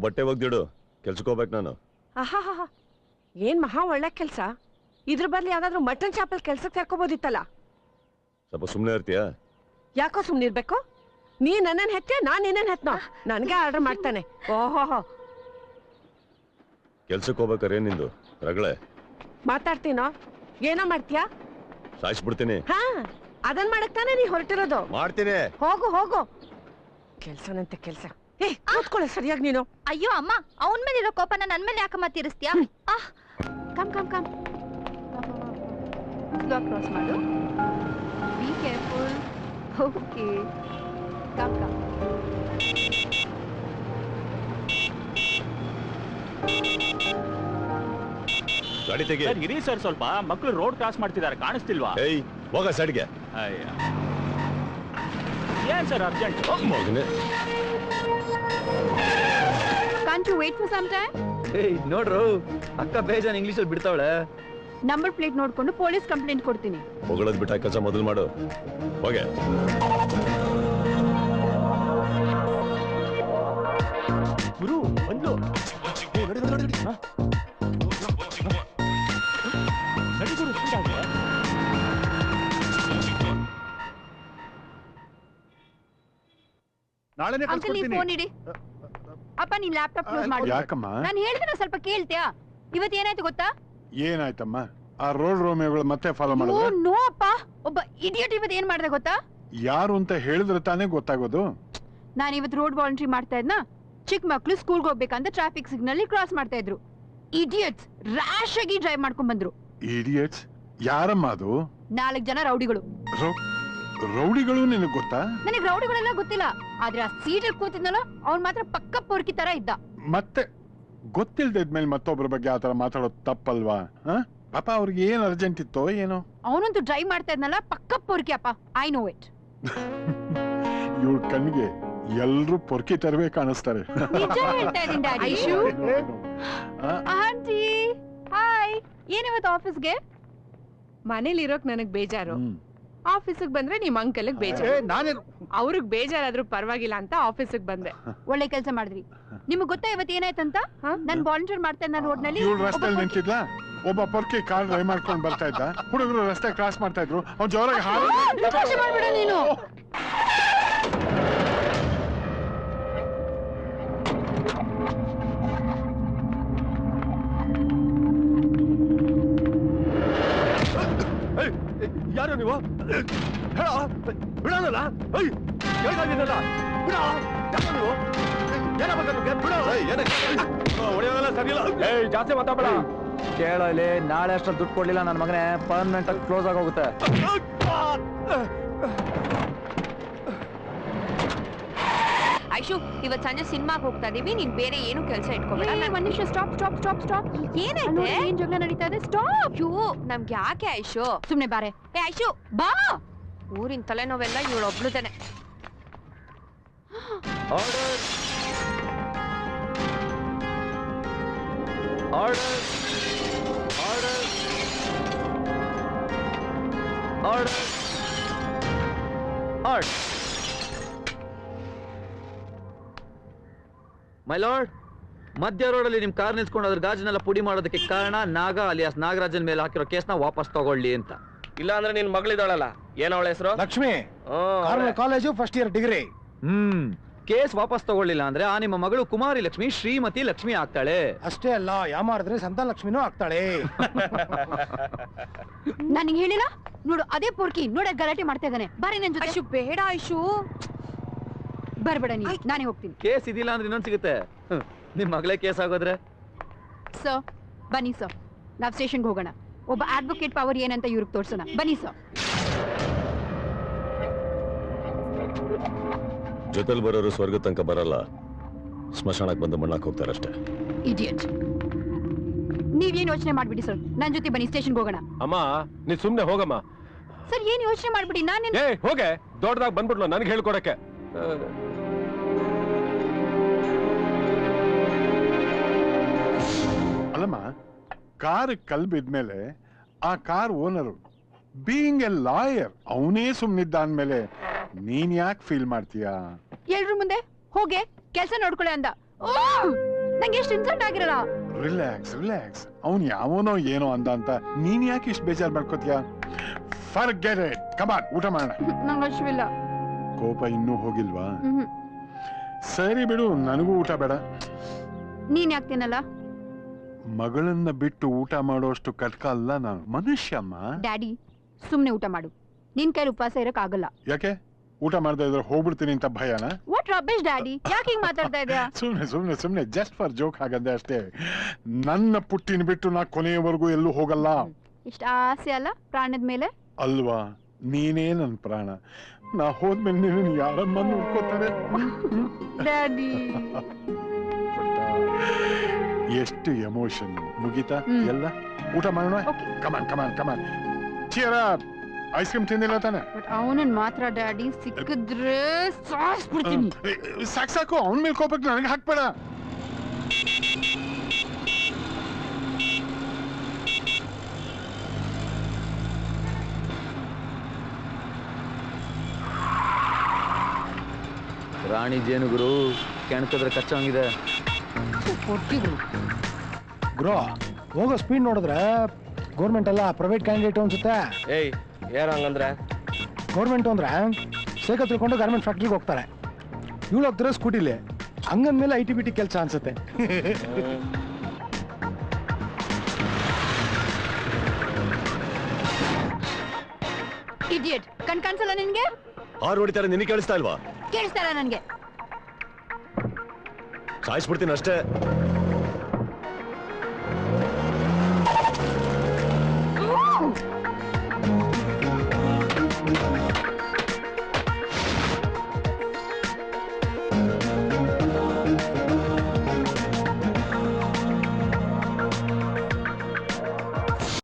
ಬಟ್ಟೆ ಒಗ್ದಿಡು, ಕೆಲ್ಸಕ್ಕೆ ಹೋಗ್ಬೇಕು ನಾನು. ಆಹಾ, ಏನ್ ಮಹಾ ಒಳ್ಳೆ ಕೆಲ್ಸ. ಇದ್ರ ಬದಲು ಯಾವ್ದಾದ್ರು ಮಟನ್ ಶಾಪಲ್ಲಿ ಕೆಲ್ಸಕ್ಕೆ ಸೇರ್ಕೋಬೋದಿತ್ತಲ್ಲ. ಸ್ವಲ್ಪ ಸುಮ್ಮನೆ ಇರ್ತೀಯಾ? ಯಾಕೋ ಸುಮ್ನಿರ್ಬೇಕು? ನೀ ನನ್ನನ್ ಹೆತ್ತ, ನಾನ್ ನಿನ್ನನ್ ಹೆತ್ನೋ? ನನ್ಗೆ ಆರ್ಡರ್ ಮಾಡ್ತಾನೆ. ಓಹೋ, ಕೆಲ್ಸಕ್ಕೆ ಹೋಗ್ಬೇಕಾರೆ ನಿಂದು ರಗಳೆ ಮಾತಾಡ್ತೀನೋ? ಏನೋ ಮಾಡ್ತೀಯಾ? ಸಾಯಿಸ್ಬಿಡ್ತೀನಿ. ಹಾ, ಅದನ್ ಮಾಡಕ್ ತಾನೇ ನೀ ಹೊರಟಿರೋದು. ಮಾಡ್ತೀನಿ. ಹೋಗು. ಕೆಲ್ಸನಂತೆ ಕೆಲ್ಸ. ಕೂತ್ಕೊಳ್ಳೆ ಸರಿಯಾಗಿ ನೀನು. ಅಯ್ಯೋ ಅಮ್ಮ, ಅವನ್ ಮೇಲೆ ಇರೋ ಕೋಪನ ನನ್ ಮೇಲೆ ಯಾಕಮ್ಮ ತೀರಿಸ್ತೀಯಾ? ಕಮ್ ಕ್ರಾಸ್ ಮಾಡು. Be careful. ಓಕೆ, ಕಮ್ ಗಾಡಿ ತೆಗಿ. ಇರಿ ಸರ್, ಸ್ವಲ್ಪ ಮಕ್ಕಳು ರೋಡ್ ಕ್ರಾಸ್ ಮಾಡ್ತಿದ್ದಾರೆ, ಕಾಣಿಸ್ತಿಲ್ವಾ? ಏಯ್, ಹೋಗ ಸೈಡ್ಗೆ. ಏನ್ ಸರ್ ಅರ್ಜೆಂಟ್? ಮಗನೇ, can't you wait for some time? ಏಯ್ ನೋಡ್ರು, ಅಕ್ಕ ಬೇಜಾನ್ ಇಂಗ್ಲಿಷಲ್ಲಿ ಬಿಡ್ತಾವಳೆ. ನಂಬರ್ ಪ್ಲೇಟ್ ನೋಡ್ಕೊಂಡು ಪೊಲೀಸ್ ಕಂಪ್ಲೇಂಟ್ ಕೊಡ್ತೀನಿ. ಹೊಗಳದ್ ಬಿಟ್ಟ ಕೆಲಸ ಮೊದಲು ಮಾಡು. ಹೋಗೆ. ಗುರು ಬಂದ್ಲು. ನಡಿ ಗುರು, ನಾಳೆನೇ ಅಂಕಲ್ ನೀವು ಫೋನ್ ಇಡಿ. ಅಪ್ಪ ನೀನ್ ಲ್ಯಾಪ್ಟಾಪ್ ಕ್ಲೋಸ್ ಮಾಡು. ಯಾಕಮ್ಮ? ನಾನು ಹೇಳಿದ್ರೆ ಸ್ವಲ್ಪ ಕೇಳ್ತೀಯಾ? ಇವತ್ತು ಏನಾಯ್ತು ಗೊತ್ತಾ? ಏನಾಯ್ತಮ್ಮ? ಆ ರೋಡ್ ರೋಮಿಯೋಗಳು ಮತ್ತೆ ಫಾಲೋ ಮಾಡಿದ್ರೆ? ನೋ ಅಪ್ಪ, ಒಬ್ಬ ಇಡಿಯಟ್ ಇವತ್ತು ಏನ್ ಮಾಡಿದೆ ಗೊತ್ತಾ? ಯಾರು ಅಂತ ಹೇಳಿದ್ರೆ ತಾನೇ ಗೊತ್ತಾಗೋದು. ನಾನು ಇವತ್ತು ರೋಡ್ ವಾಲಂಟ್ರಿ ಮಾಡ್ತಾ ಇದ್ನ. ಚಿಕ್ಕ ಮಕ್ಳು ಸ್ಕೂಲ್ಗೆ ಹೋಗ್ಬೇಕಂತ ಟ್ರಾಫಿಕ್ ಸಿಗ್ನಲ್ ಕ್ರಾಸ್ ಮಾಡ್ತಾ ಇದ್ರು. ಇಡಿಯಟ್ಸ್ ರ್ಯಾಶ್ ಆಗಿ ಡ್ರೈವ್ ಮಾಡ್ಕೊಂಡ್ ಬಂದ್ರು. ಇಡಿಯಟ್ಸ್? ಯಾರಮ್ಮ ಅದು? 4 ಜನ ರೌಡಿಗಳು. ರೌಡಿಗಳು ನಿನಗೆ ಗೊತ್ತಾ? ನನಗೆ ರೌಡಿಗಳೆಲ್ಲ ಗೊತ್ತಿಲ್ಲ, ಆದ್ರೆ ಆ ಸೀಟಲ್ಲಿ ಕೂತಿದ್ನಲ್ಲ ಅವ್ನು ಮಾತ್ರ ಪಕ್ಕ ಪೊರ್ಕಿ ತರ ಇದ್ದ. ಮತ್ತೆ ಗೊತ್ತಿಲ್ದಿದ್ಮೇಲೆ ಮತ್ತೊಬ್ಬರ ಬಗ್ಗೆ ಆತರ ಮಾತಾಡೋದು ತಪ್ಪಲ್ವಾ? ಪಾಪ ಅವ್ರಿಗೆ ಏನ್ ಅರ್ಜೆಂಟ್ ಇತ್ತೋ ಏನೋ. ಅವನಂತೂ ಡ್ರೈವ್ ಮಾಡ್ತಾ ಇದ್ನಲ್ಲ, ಪಕ್ಕ ಪೊರ್ಕಿ ಅಪ್ಪ. I know it. ಇವಳ ಕಣ್ಣಿಗೆ ಎಲ್ರು ಪೊರ್ಕಿ ತರವೇ ಕಾಣಿಸ್ತಾರೆ. ನಿಜ ಹೇಳ್ತಾ ಇದೀನಿ ಡ್ಯಾಡಿ. Aishu, aunty hi. ಏನಿವತ್ತು ಆಫೀಸ್ಗೆ? ಮನೇಲಿ ಇರೋಕ್ ನನಗ್ ಬೇಜಾರು, ಆಫೀಸಿಗೆ ಬಂದ್ರೆ ನಿಮ್ ಅಂಕಲ್ಗೆ ಬೇಜಾರು. ಅವ್ರಿಗೆ ಬೇಜಾರಾದ್ರೂ ಪರವಾಗಿಲ್ಲ ಅಂತ ಆಫೀಸಿಗೆ ಬಂದೆ. ಒಳ್ಳೆ ಕೆಲಸ ಮಾಡಿದ್ರಿ. ನಿಮ್ಗೆ ಗೊತ್ತಾ ಇವತ್ತು ಏನಾಯ್ತಂತ? ನಾನು ವಾಲಂಟಿಯರ್ ಮಾಡ್ತಾ ಇದ್ದ ರೋಡ್ ನಲ್ಲಿ ಇವಳು ರಸ್ತೆ ನಿಂತಿದ್ಲ, ಒಬ್ಬ ಪೊರ್ಕಿ ಕಾರ್ ಡ್ರೈವ್ ಮಾಡ್ಕೊಂಡು ಬರ್ತಾ ಇದ್ದ. ಹುಡುಗರು ರಸ್ತೆ ಕ್ರಾಸ್ ಮಾಡ್ತಾ ಇದ್ರು, ಅವ್ನು ಜೋರಾಗಿ ಮಾಡ್ಬಿಡ ನೀನು. ಯಾರು ನೀವು? ಬಿಡೋಣಲ್ಲ, ಜಾಸ್ತಿ ಮಾತಾಡ. ಕೇಳಲಿ, ನಾಳೆ ಅಷ್ಟಲ್ಲಿ ದುಡ್ಡು ಕೊಡ್ಲಿಲ್ಲ ನನ್ನ ಮಗನೇ ಪರ್ಮನೆಂಟ್ ಆಗಿ ಕ್ಲೋಸ್ ಆಗೋಗುತ್ತೆ. ಐಶು, ಇವತ್ತು ಸಂಜೆ ಸಿನಿಮಾಗೆ ಹೋಗ್ತಾ ಇದೀವಿ, ನೀನ್ ಬೇರೆ ಏನು ಕೆಲಸ ಇಟ್ಕೋಬೇಡ. ಒಂದ್ ನಿಮಿಷ, ಸ್ಟಾಪ್. ಏನಾಯ್ತು? ಏನ್ ಜಗಳ ನಡೀತಾ ಇದೆ? ಸ್ಟಾಪ್. ಯೋ, ನಮ್ಗೆ ಯಾಕೆ ಐಶು? ಸುಮ್ನೆ ಬಾರೆ. ಏ ಐಶು ಬಾ. ಊರಿನ ತಲೆನೋವೆಲ್ಲ ಇವಳೊಬ್ಳುದೇನೆ. ಮೈ ಲಾರ್ಡ್, ಮಧ್ಯ ರೋಡಲ್ಲಿ ನಿಮ್ ಕಾರ್ ನಿಲ್ಸ್ಕೊಂಡು ಅದ್ರ ಗಾಜನೆಲ್ಲ ಪುಡಿ ಮಾಡೋದಕ್ಕೆ ಕಾರಣ ನಾಗ ಅಲಿಯಾಸ್ ನಾಗರಾಜನ್ ಮೇಲೆ ಹಾಕಿರೋ ಕೇಸ್ನ ವಾಪಸ್ ತಗೊಳ್ಳಿ ಅಂತ. ಇಲ್ಲ ಅಂದ್ರೆ ನಿನ್ ಮಗಳಿದ್ದಾಳಲ್ಲ, ಏನ ಅವಳ ಹೆಸರು? Lakshmi, college first year degree. Case ವಾಪಸ್ ತಗೊಳ್ಳಿಲ್ಲ ಅಂದ್ರೆ ಆ ನಿಮ್ಮ ಮಗಳು ಕುಮಾರಿ ಲಕ್ಷ್ಮಿ ಶ್ರೀಮತಿ ಲಕ್ಷ್ಮಿ ಆಗ್ತಾಳೆ. ಅಷ್ಟೇ ಅಲ್ಲ, ಯಾಮಾರಿದ್ರೆ ಸಂತಾನ ಲಕ್ಷ್ಮಿನೂ ಆಗ್ತಾಳೆ. ನನಗೆ ಹೇಳಿಲ್ಲ ನೋಡು, ಅದೇ ಪೊರ್ಕಿ ನೋಡ ಗಲಾಟೆ ಮಾಡ್ತಾ ಇದ್ದಾನೆ. ಬಾರಿ ನನ್ ಜೊತೆ. ಐಶು ಬೇಡ ಐಶು, ಬರ್ಬೇಡ ನೀ, ನಾನೇ ಹೋಗ್ತೀನಿ. ಕೇಸ್ ಇದಿಲ್ಲ ಅಂದ್ರೆ ಇನ್ನೊಂದು ಸಿಗುತ್ತೆ. ನಿಮ್ ಮಗಳೇ ಕೇಸ್ ಆಗೋದ್ರೆ? ಸರ್ ಬನ್ನಿ ಸರ್, ನಾವ್ ಸ್ಟೇಷನ್ಗೆ ಹೋಗೋಣ. ಒಬ್ಬ ಅಡ್ವೊಕೇಟ್ ಪವರ್ ಏನಂತ ಇವ್ರಿಗೆ ತೋರ್ಸೋಣ. ಬನ್ನಿ ಸರ್. ಜೊತೆಲಿ ಬರೋರು ಸ್ವರ್ಗ ತನಕ ಬರಲ್ಲ, ಸ್ಮಶಾನಕ್ಕೆ ಬಂದು ಮಣ್ಣಾಕ್ ಹೋಗ್ತಾರಷ್ಟೇ. ಇಡಿಯಟ್. ನೀವೇನ್ ಯೋಚನೆ ಮಾಡ್ಬಿಡಿ ಸರ್, ನನ್ ಜೊತೆ ಬನ್ನಿ, ಸ್ಟೇಷನ್ಗೆ ಹೋಗೋಣ. ಅಮ್ಮ ನೀ ಸುಮ್ನೆ ಹೋಗಮ್ಮ. ಸರ್ ಏನ್ ಯೋಚನೆ ಮಾಡ್ಬಿಡಿ, ನಾನೇನ್ ಹೋಗೆ ದೊಡ್ಡದಾಗ ಬಂದ್ಬಿಡ್ಲು ನನಗೆ ಹೇಳ್ಕೊಡಕ್ಕೆ. ಅಲ್ಲಮ್ಮ, ಕಾರ್ ಕಲ್ ಬಿದ್ಮೇಲೆ ಆ car owner being A lawyer ಅವನೇ ಸುಮ್ನಿದ್ದ ಅಂದ್ಮೇಲೆ ನೀನ್ ಯಾಕೆ ಫೀಲ್ ಮಾಡ್ತೀಯಾ? ಎಲ್ರು ಮುಂದೆ ಹೋಗೆ ಕೆಲಸ ನೋಡ್ಕೊಳ್ಳಿ ಅಂದ. ನಂಗೆ ಎಷ್ಟು ಇನ್ಸಲ್ಟ್ ಆಗಿರಲ್ಲ. Relax relax. ಅವ್ನು ಯಾವನೋ ಏನೋ ಅಂದ ಅಂತ ನೀನ್ ಯಾಕೆ ಇಷ್ಟು ಬೇಜಾರ್ ಮಾಡ್ಕೋತೀಯ? Forget it. ಕಮ್ ಆನ್, ಊಟ ಮಾಡೋಣ. ನಂಗೆ ಹಸಿವಿಲ್ಲ. ಕೋಪ ಇನ್ನೂ ಹೋಗಿಲ್ವಾ? ಸರಿ ಬಿಡು, ನನಗೂ ಊಟ ಬೇಡ. ನೀನ್ ಯಾಕೆ ತಿನ್ನಲ್ಲ? ಮಗಳನ್ನ ಬಿಟ್ಟು ಊಟ ಮಾಡೋಷ್ಟು ಕಟ್ಕ ಅಲ್ಲ ನಾನು, ಮನುಷ್ಯಮ್ಮ. ಡ್ಯಾಡಿ ಸುಮ್ನೆ ಊಟ ಮಾಡು. ನಿನ್ ಕೈಲಿ ಉಪವಾಸ ಇರಕ್ ಆಗಲ್ಲ. ಯಾಕೆ? ಊಟ ಮಾಡದೇ ಇದ್ರೆ ಹೋಗ್ಬಿಡ್ತೀನಿ ಅಂತ ಭಯನಾ? ವಾಟ್ ರಬೇಶ್ ಡ್ಯಾಡಿ, ಯಾಕೆ ಹಿಂಗ್ ಮಾತಾಡ್ತಾ ಇದೆಯಾ? ಸುಮ್ನೆ ಸುಮ್ನೆ ಸುಮ್ನೆ ಜಸ್ಟ್ ಫಾರ್ ಜೋಕ್ ಹಾಗಂದೆ ಅಷ್ಟೇ. ನನ್ನ ಪುಟ್ಟಿನ ಬಿಟ್ಟು ನಾ ಕೊನೆಯವರೆಗೂ ಎಲ್ಲೂ ಹೋಗಲ್ಲ. ಇಷ್ಟ ಆಸೆ ಅಲ್ಲ ಪ್ರಾಣದ ಮೇಲೆ? ಅಲ್ವಾ, ನೀನೇ ನನ್ ಪ್ರಾಣ. ನಾ ಹೋದ್ಮೇಲೆ ನೀನು ಯಾರಮ್ಮ ನೋಡ್ಕೋತಾರೆ? ಡ್ಯಾಡಿ ಎಷ್ಟು ಎಮೋಷನ್. ಮುಗೀತಾ ಎಲ್ಲ? ಊಟ ಮಾಡೋಣ. Come on come on come on. Cheer up. Ice cream ತಿಂದಿಲ್ಲ ತಾನೆ? ಬಟ್ ಅವನನ್ನ ಮಾತ್ರ ಡ್ಯಾಡಿ ಸಿಕ್ಕಿದ್ರೆ ಸಾಯಿಸ್ಬಿಡ್ತೀನಿ. ಸಾಕು ಸಾಕು, ಅವನ ಮೇಲೆ ಕೋಪಕ್ಕೆ ನನಗೆ ಹಾಕ್ಬೇಡ. ರಾಣಿ ಜೇನುಗುರು ಕೆಣಕಿದ್ರೆ ಕಚ್ಚಂಗಿದೆ. ಗ್ರೋ ಹೋಗೋ ಸ್ಪೀಡ್ ನೋಡಿದ್ರೆ ಗೌರ್ಮೆಂಟ್ ಅಲ್ಲ ಪ್ರೈವೇಟ್ ಕ್ಯಾಂಡಿಡೇಟ್ ಅನ್ಸುತ್ತೆ. ಏಯ್ ಏನ್ ಹಂಗಂದ್ರೆ? ಗೌರ್ಮೆಂಟ್ ಅಂದ್ರೆ ಸೈಕಲ್ ತಿಳ್ಕೊಂಡು ಗಾರ್ಮೆಂಟ್ ಫ್ಯಾಕ್ಟ್ರಿಗೆ ಹೋಗ್ತಾರೆ. ಇವಳು ಹೋಗ್ತಾರೆ ಸ್ಕೂಟಿಲಿ. ಹಂಗಂದ್ಮೇಲೆ ITBT ಕೆಲಸ ಅನ್ಸುತ್ತೆ. ಇಡಿಯಟ್, ಕಣ್ಸಲ್ಲ ನಿನ್ಗೆ? ಆರು ಹೊಡಿತಾರೆ, ನಿನಗೆ ಕೇಳಿಸ್ತಾ ಇಲ್ವಾ? ಕೇಳಿಸ್ತಾರ ನನ್ಗೆ. ಸಾಯಿಸ್ಬಿಡ್ತೀನಿ ಅಷ್ಟೇ.